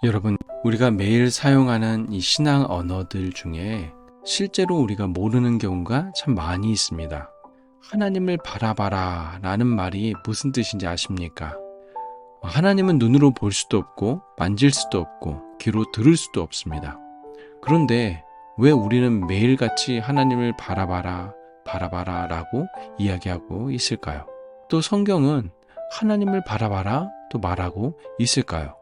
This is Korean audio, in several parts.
여러분, 우리가 매일 사용하는 이 신앙 언어들 중에 실제로 우리가 모르는 경우가 참 많이 있습니다. 하나님을 바라봐라 라는 말이 무슨 뜻인지 아십니까? 하나님은 눈으로 볼 수도 없고 만질 수도 없고 귀로 들을 수도 없습니다. 그런데 왜 우리는 매일같이 하나님을 바라봐라 바라봐라 라고 이야기하고 있을까요? 또 성경은 하나님을 바라봐라 또 말하고 있을까요?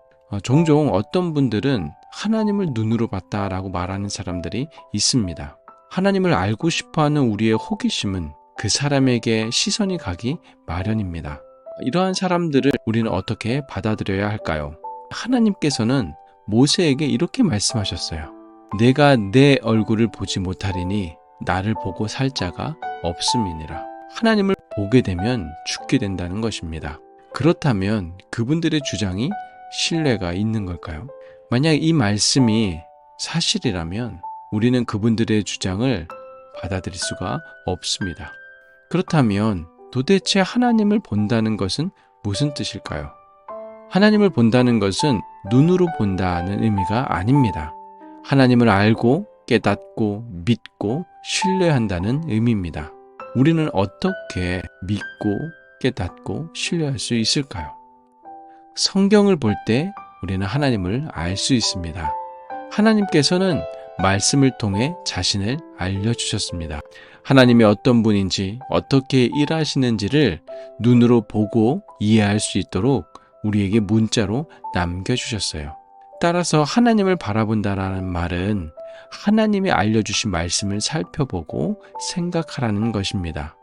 종종 어떤 분들은 하나님을 눈으로 봤다라고 말하는 사람들이 있습니다. 하나님을 알고 싶어하는 우리의 호기심은 그 사람에게 시선이 가기 마련입니다. 이러한 사람들을 우리는 어떻게 받아들여야 할까요? 하나님께서는 모세에게 이렇게 말씀하셨어요. 내가 내 얼굴을 보지 못하리니 나를 보고 살 자가 없음이니라. 하나님을 보게 되면 죽게 된다는 것입니다. 그렇다면 그분들의 주장이 신뢰가 있는 걸까요? 만약 이 말씀이 사실이라면 우리는 그분들의 주장을 받아들일 수가 없습니다. 그렇다면 도대체 하나님을 본다는 것은 무슨 뜻일까요? 하나님을 본다는 것은 눈으로 본다는 의미가 아닙니다. 하나님을 알고 깨닫고 믿고 신뢰한다는 의미입니다. 우리는 어떻게 믿고 깨닫고 신뢰할 수 있을까요? 성경을 볼 때 우리는 하나님을 알 수 있습니다. 하나님께서는 말씀을 통해 자신을 알려주셨습니다. 하나님이 어떤 분인지 어떻게 일하시는지를 눈으로 보고 이해할 수 있도록 우리에게 문자로 남겨주셨어요. 따라서 하나님을 바라본다라는 말은 하나님이 알려주신 말씀을 살펴보고 생각하라는 것입니다.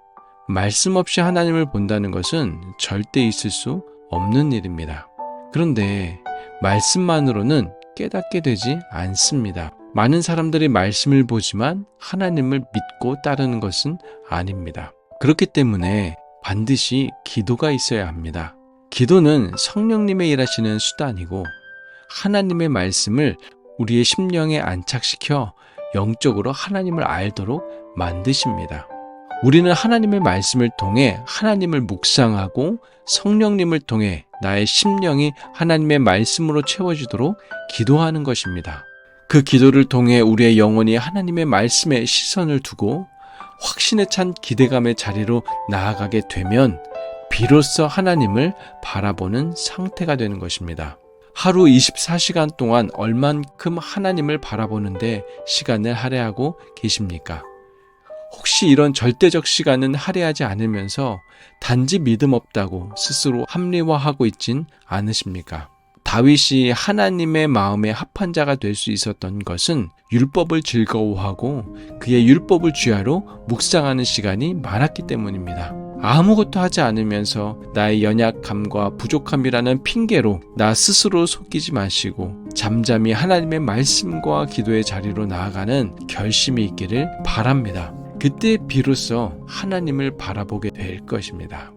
말씀 없이 하나님을 본다는 것은 절대 있을 수 없는 일입니다. 그런데 말씀만으로는 깨닫게 되지 않습니다. 많은 사람들이 말씀을 보지만 하나님을 믿고 따르는 것은 아닙니다. 그렇기 때문에 반드시 기도가 있어야 합니다. 기도는 성령님의 일하시는 수단이고 하나님의 말씀을 우리의 심령에 안착시켜 영적으로 하나님을 알도록 만드십니다. 우리는 하나님의 말씀을 통해 하나님을 묵상하고 성령님을 통해 나의 심령이 하나님의 말씀으로 채워지도록 기도하는 것입니다. 그 기도를 통해 우리의 영혼이 하나님의 말씀에 시선을 두고 확신에 찬 기대감의 자리로 나아가게 되면 비로소 하나님을 바라보는 상태가 되는 것입니다. 하루 24시간 동안 얼만큼 하나님을 바라보는데 시간을 할애하고 계십니까? 혹시 이런 절대적 시간은 할애하지 않으면서 단지 믿음 없다고 스스로 합리화하고 있진 않으십니까? 다윗이 하나님의 마음에 합한 자가 될 수 있었던 것은 율법을 즐거워하고 그의 율법을 주야로 묵상하는 시간이 많았기 때문입니다. 아무것도 하지 않으면서 나의 연약함과 부족함이라는 핑계로 나 스스로 속이지 마시고 잠잠히 하나님의 말씀과 기도의 자리로 나아가는 결심이 있기를 바랍니다. 그때 비로소 하나님을 바라보게 될 것입니다.